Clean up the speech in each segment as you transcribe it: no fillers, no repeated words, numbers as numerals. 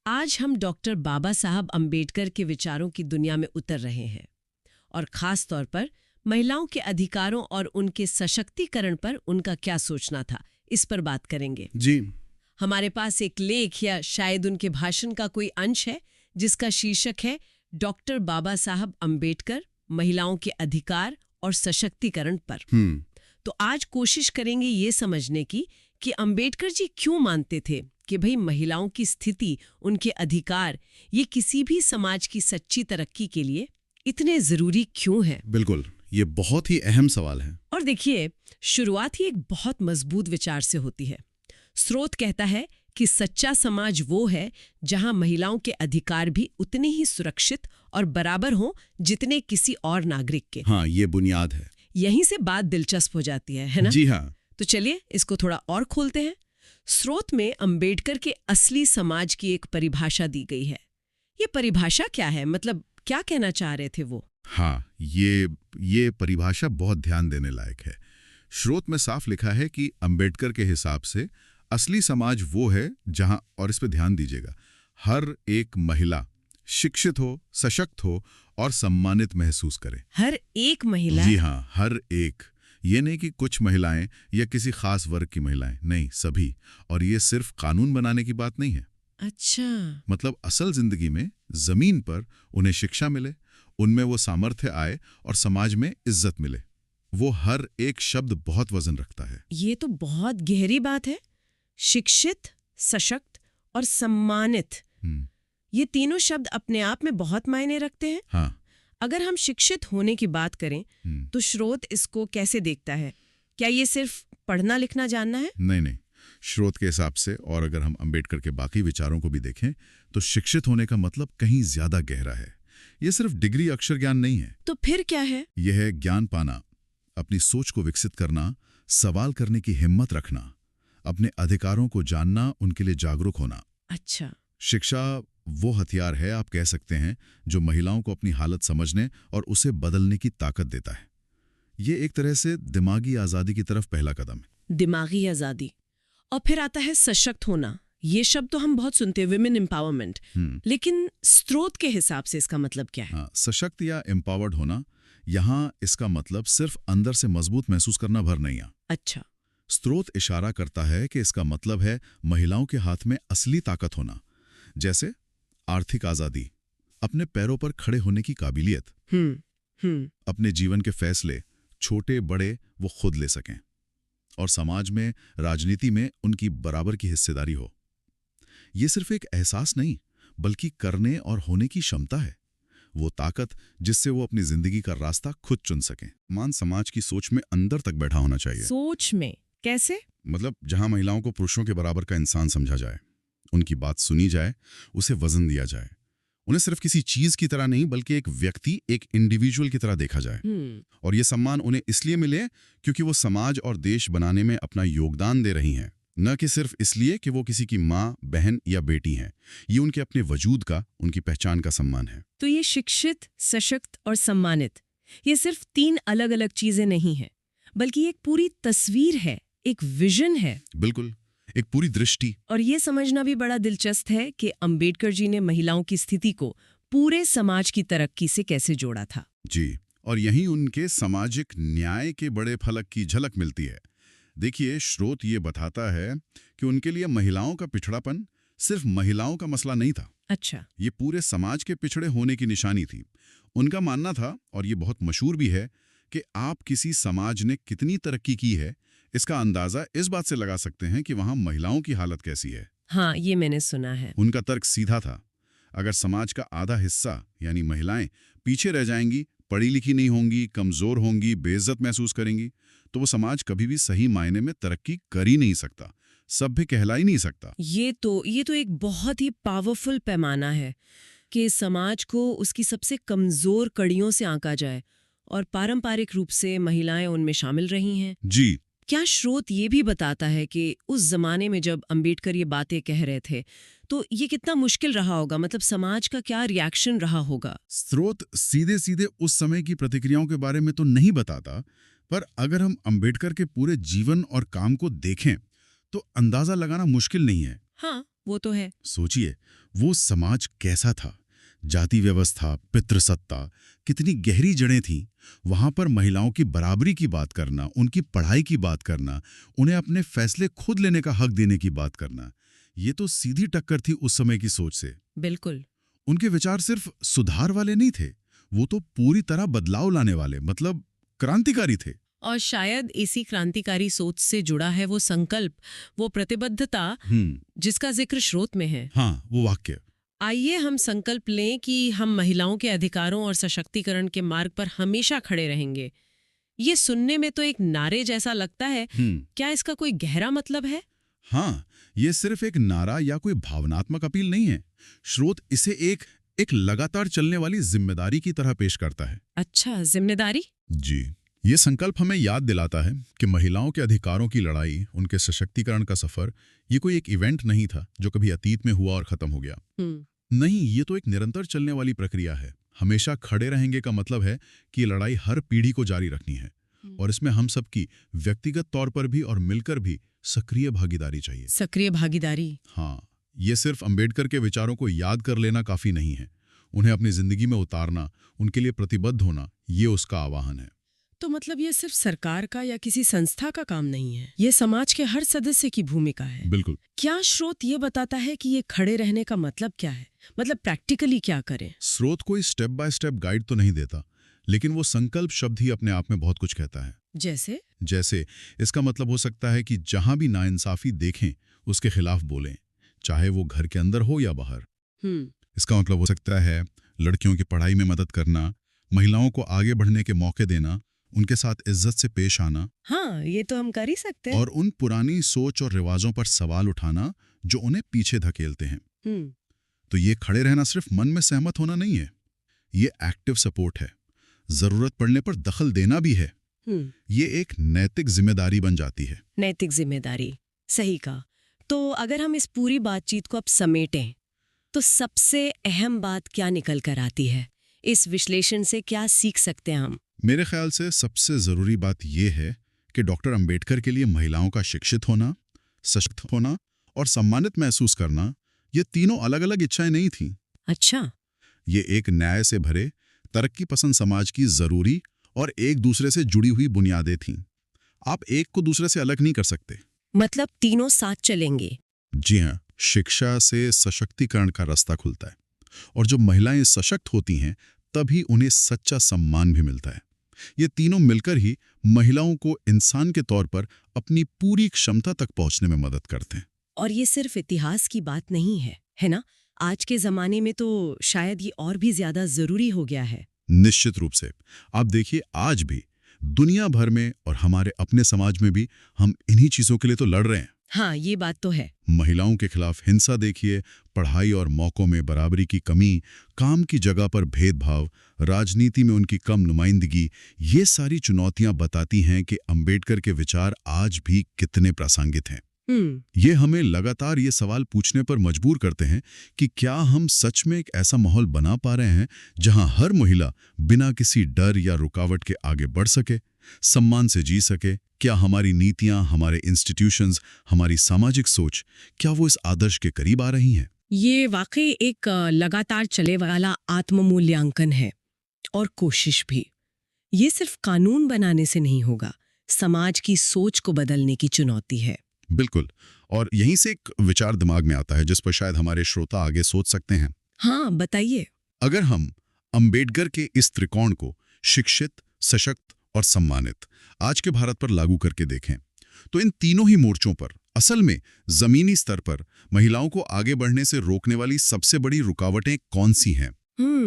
आज हम डॉक्टर बाबा साहब अंबेडकर के विचारों की दुनिया में उतर रहे हैं और खास तौर पर महिलाओं के अधिकारों और उनके सशक्तिकरण पर उनका क्या सोचना था, इस पर बात करेंगे। जी। हमारे पास एक लेख या शायद उनके भाषण का कोई अंश है जिसका शीर्षक है डॉक्टर बाबा साहब अंबेडकर, महिलाओं के अधिकार और सशक्तिकरण पर। तो आज कोशिश करेंगे ये समझने की कि अंबेडकर जी क्यों मानते थे कि भाई महिलाओं की स्थिति, उनके अधिकार, ये किसी भी समाज की सच्ची तरक्की के लिए इतने जरूरी क्यों हैं। बिल्कुल, ये बहुत ही अहम सवाल है। और देखिए, शुरुआत ही एक बहुत मजबूत विचार से होती है। स्रोत कहता है कि सच्चा समाज वो है जहां महिलाओं के अधिकार भी उतने ही सुरक्षित और बराबर हों जितने किसी और नागरिक के। हाँ, ये बुनियाद है। यहीं से बात दिलचस्प हो जाती है ना? जी हाँ। तो चलिए इसको थोड़ा और खोलते हैं। स्रोत में अंबेडकर के असली समाज की एक परिभाषा दी गई है। ये परिभाषा क्या है, मतलब क्या कहना चाह रहे थे वो? हाँ, ये परिभाषा बहुत ध्यान देने लायक है। स्रोत में साफ लिखा है कि अंबेडकर के हिसाब से असली समाज वो है जहां, और इस पे ध्यान दीजिएगा, हर एक महिला शिक्षित हो, सशक्त हो और सम्मानित महसूस करे। हर एक महिला? जी हाँ, हर एक। ये नहीं कि कुछ महिलाएं या किसी खास वर्ग की महिलाएं, नहीं, सभी। और ये सिर्फ कानून बनाने की बात नहीं है। अच्छा। मतलब असल जिंदगी में जमीन पर उन्हें शिक्षा मिले, उनमें वो सामर्थ्य आए और समाज में इज्जत मिले। वो हर एक शब्द बहुत वजन रखता है। ये तो बहुत गहरी बात है। शिक्षित, सशक्त और सम्मानित, ये तीनों शब्द अपने आप में बहुत मायने रखते हैं। हाँ। अगर हम शिक्षित होने की बात करें तो स्रोत इसको कैसे देखता है? क्या ये सिर्फ पढ़ना लिखना जानना है? नहीं, स्रोत के हिसाब से, और अगर हम अंबेडकर के बाकी विचारों को भी देखें, तो शिक्षित होने का मतलब कहीं ज्यादा गहरा है। ये सिर्फ डिग्री, अक्षर ज्ञान नहीं है। तो फिर क्या है? यह है ज्ञान पाना, अपनी सोच को विकसित करना, सवाल करने की हिम्मत रखना, अपने अधिकारों को जानना, उनके लिए जागरूक होना। अच्छा। शिक्षा वो हथियार है, आप कह सकते हैं, जो महिलाओं को अपनी हालत समझने और उसे बदलने की ताकत देता है। ये एक तरह से दिमागी आजादी की तरफ पहला कदम है। दिमागी आजादी। और फिर आता है सशक्त होना। ये शब्द तो हम बहुत सुनते हैं, विमेन एम्पावरमेंट। लेकिन स्रोत के हिसाब से इसका मतलब क्या है? हाँ, सशक्त या एम्पावर्ड होना, यहाँ इसका मतलब सिर्फ अंदर से मजबूत महसूस करना भर नहीं है। अच्छा। स्रोत इशारा करता है कि इसका मतलब है महिलाओं के हाथ में असली ताकत होना, जैसे आर्थिक आजादी, अपने पैरों पर खड़े होने की काबिलियत, अपने जीवन के फैसले, छोटे बड़े, वो खुद ले सकें, और समाज में, राजनीति में उनकी बराबर की हिस्सेदारी हो। ये सिर्फ एक एहसास नहीं, बल्कि करने और होने की क्षमता है। वो ताकत जिससे वो अपनी जिंदगी का रास्ता खुद चुन सकें। मान समाज की सोच में अंदर तक बैठा होना चाहिए। सोच में कैसे? मतलब जहां महिलाओं को पुरुषों के बराबर का इंसान समझा जाए, उनकी बात सुनी जाए, उसे वजन दिया जाए, उन्हें सिर्फ किसी चीज की तरह नहीं बल्कि एक व्यक्ति, एक इंडिविजुअल की तरह देखा जाए। और ये सम्मान उन्हें इसलिए मिले क्योंकि वो समाज और देश बनाने में अपना योगदान दे रही हैं, न कि सिर्फ इसलिए कि वो किसी की माँ, बहन या बेटी हैं। ये उनके अपने वजूद का, उनकी पहचान का सम्मान है। तो ये शिक्षित, सशक्त और सम्मानित, ये सिर्फ तीन अलग अलग चीजें नहीं हैं, बल्कि एक पूरी तस्वीर है, एक विजन है। बिल्कुल, एक पूरी दृष्टि। और ये समझना भी बड़ा दिलचस्प है कि अंबेडकर जी ने महिलाओं की स्थिति को पूरे समाज की तरक्की से कैसे जोड़ा था। जी, और यहीं उनके सामाजिक न्याय के बड़े फलक की झलक मिलती है। देखिए, स्रोत ये बताता है कि उनके लिए महिलाओं का पिछड़ापन सिर्फ महिलाओं का मसला नहीं था। अच्छा। ये पूरे समाज के पिछड़े होने की निशानी थी। उनका मानना था, और ये बहुत मशहूर भी है, कि आप किसी समाज ने कितनी तरक्की की है, इसका अंदाजा इस बात से लगा सकते हैं कि वहां महिलाओं की हालत कैसी है। हाँ, ये मैंने सुना है। उनका तर्क सीधा था, अगर समाज का आधा हिस्सा यानी महिलाएं पीछे रह जाएंगी, पढ़ी लिखी नहीं होंगी, कमजोर होंगी, बेइज्जत महसूस करेंगी, तो वो समाज कभी भी सही मायने में तरक्की कर ही नहीं सकता, सभ्य कहला ही नहीं सकता। ये तो एक बहुत ही पावरफुल पैमाना है कि समाज को उसकी सबसे कमजोर कड़ियों से आंका जाए, और पारंपरिक रूप से महिलाएं उनमें शामिल रही हैं। जी। क्या स्रोत ये भी बताता है कि उस जमाने में जब अंबेडकर ये बातें कह रहे थे, तो ये कितना मुश्किल रहा होगा, मतलब समाज का क्या रिएक्शन रहा होगा? स्रोत सीधे सीधे उस समय की प्रतिक्रियाओं के बारे में तो नहीं बताता, पर अगर हम अंबेडकर के पूरे जीवन और काम को देखें तो अंदाजा लगाना मुश्किल नहीं है। हाँ, वो तो है। सोचिए, वो समाज कैसा था। जाति व्यवस्था, पितृसत्ता, कितनी गहरी जड़ें थीं। वहां पर महिलाओं की बराबरी की बात करना, उनकी पढ़ाई की बात करना, उन्हें अपने फैसले खुद लेने का हक देने की बात करना, ये तो सीधी टक्कर थी उस समय की सोच से। बिल्कुल। उनके विचार सिर्फ सुधार वाले नहीं थे, वो तो पूरी तरह बदलाव लाने वाले, मतलब क्रांतिकारी थे। और शायद इसी क्रांतिकारी सोच से जुड़ा है वो संकल्प, वो प्रतिबद्धता जिसका जिक्र स्रोत में है। हाँ, वो वाक्य। आइए हम संकल्प लें कि हम महिलाओं के अधिकारों और सशक्तिकरण के मार्ग पर हमेशा खड़े रहेंगे। ये सुनने में तो एक नारे जैसा लगता है, क्या इसका कोई गहरा मतलब है? हाँ, ये सिर्फ एक नारा या कोई भावनात्मक अपील नहीं है। स्रोत इसे एक लगातार चलने वाली जिम्मेदारी की तरह पेश करता है। अच्छा, जिम्मेदारी? जी, ये संकल्प हमें याद दिलाता है कि महिलाओं के अधिकारों की लड़ाई, उनके सशक्तिकरण का सफर, ये कोई एक इवेंट नहीं था जो कभी अतीत में हुआ और खत्म हो गया। नहीं, ये तो एक निरंतर चलने वाली प्रक्रिया है। हमेशा खड़े रहेंगे का मतलब है कि ये लड़ाई हर पीढ़ी को जारी रखनी है, और इसमें हम सबकी व्यक्तिगत तौर पर भी और मिलकर भी सक्रिय भागीदारी चाहिए। सक्रिय भागीदारी? हाँ, ये सिर्फ अंबेडकर के विचारों को याद कर लेना काफी नहीं है। उन्हें अपनी जिंदगी में उतारना, उनके लिए प्रतिबद्ध होना, ये उसका आह्वान है। तो मतलब ये सिर्फ सरकार का या किसी संस्था का काम नहीं है, ये समाज के हर सदस्य की भूमिका है। बिल्कुल। क्या स्रोत ये बताता है कि ये खड़े रहने का मतलब क्या है? मतलब प्रैक्टिकली क्या करें? स्रोत कोई स्टेप बाय स्टेप गाइड तो नहीं देता, लेकिन वो संकल्प शब्द ही अपने आप में बहुत कुछ कहता है। जैसे इसका मतलब हो सकता है कि जहां भी नाइंसाफी देखें, उसके खिलाफ बोलें, चाहे वो घर के अंदर हो या बाहर। इसका मतलब हो सकता है लड़कियों की पढ़ाई में मदद करना, महिलाओं को आगे बढ़ने के मौके देना, उनके साथ इज्जत से पेश आना। हाँ, ये तो हम कर ही सकते हैं। और उन पुरानी सोच और रिवाजों पर सवाल उठाना जो उन्हें पीछे धकेलते हैं। तो ये खड़े रहना सिर्फ मन में सहमत होना नहीं है, ये एक्टिव सपोर्ट है। जरूरत पड़ने पर दखल देना भी है। ये एक नैतिक जिम्मेदारी बन जाती है। नैतिक जिम्मेदारी, सही कहा। तो अगर हम इस पूरी बातचीत को अब समेटें, तो सबसे अहम बात क्या निकल कर आती है? इस विश्लेषण से क्या सीख सकते हैं हम? मेरे ख्याल से सबसे जरूरी बात यह है कि डॉक्टर अंबेडकर के लिए महिलाओं का शिक्षित होना, सशक्त होना और सम्मानित महसूस करना, ये तीनों अलग अलग इच्छाएं नहीं थीं। अच्छा। ये एक न्याय से भरे, तरक्की पसंद समाज की जरूरी और एक दूसरे से जुड़ी हुई बुनियादें थीं। आप एक को दूसरे से अलग नहीं कर सकते। मतलब तीनों साथ चलेंगे? जी हाँ, शिक्षा से सशक्तिकरण का रास्ता खुलता है, और जब महिलाएं सशक्त होती हैं तभी उन्हें सच्चा सम्मान भी मिलता है। ये तीनों मिलकर ही महिलाओं को इंसान के तौर पर अपनी पूरी क्षमता तक पहुंचने में मदद करते हैं। और ये सिर्फ इतिहास की बात नहीं है, है ना? आज के जमाने में तो शायद ये और भी ज्यादा जरूरी हो गया है। निश्चित रूप से। आप देखिए, आज भी दुनिया भर में और हमारे अपने समाज में भी हम इन्हीं चीजों के लिए तो लड़ रहे हैं। हाँ, ये बात तो है। महिलाओं के खिलाफ हिंसा देखिए, पढ़ाई और मौकों में बराबरी की कमी, काम की जगह पर भेदभाव, राजनीति में उनकी कम नुमाइंदगी, ये सारी चुनौतियां बताती हैं कि अंबेडकर के विचार आज भी कितने प्रासंगिक हैं। ये हमें लगातार ये सवाल पूछने पर मजबूर करते हैं कि क्या हम सच में एक ऐसा माहौल बना पा रहे हैं जहां हर महिला बिना किसी डर या रुकावट के आगे बढ़ सके, सम्मान से जी सके? क्या हमारी नीतियां, हमारे इंस्टीट्यूशंस, हमारी सामाजिक सोच, क्या वो इस आदर्श के करीब आ रही हैं? ये वाकई एक लगातार चले वाला आत्ममूल्यांकन है, और कोशिश भी। ये सिर्फ कानून बनाने से नहीं होगा, समाज की सोच को बदलने की चुनौती है। बिल्कुल। और यहीं से एक विचार दिमाग में आता है जिस पर शायद हमारे श्रोता आगे सोच सकते हैं। हाँ, बताइए। अगर हम अंबेडकर के इस त्रिकोण को शिक्षित, सशक्त और सम्मानित आज के भारत पर लागू करके देखें, तो इन तीनों ही मोर्चों पर असल में जमीनी स्तर पर महिलाओं को आगे बढ़ने से रोकने वाली सबसे बड़ी रुकावटें कौन सी हैं?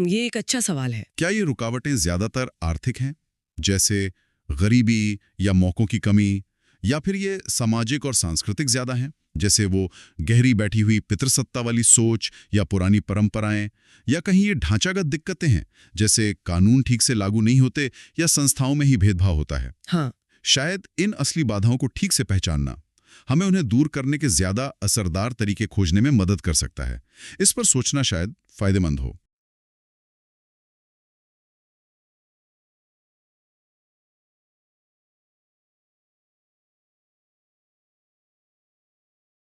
ये एक अच्छा सवाल है। क्या ये रुकावटें ज्यादातर आर्थिक हैं, जैसे गरीबी या मौकों की कमी, या फिर ये सामाजिक और सांस्कृतिक ज्यादा हैं, जैसे वो गहरी बैठी हुई पितृसत्ता वाली सोच या पुरानी परंपराएं, या कहीं ये ढांचागत दिक्कतें हैं, जैसे कानून ठीक से लागू नहीं होते या संस्थाओं में ही भेदभाव होता है? हाँ। शायद इन असली बाधाओं को ठीक से पहचानना हमें उन्हें दूर करने के ज्यादा असरदार तरीके खोजने में मदद कर सकता है। इस पर सोचना शायद फायदेमंद हो।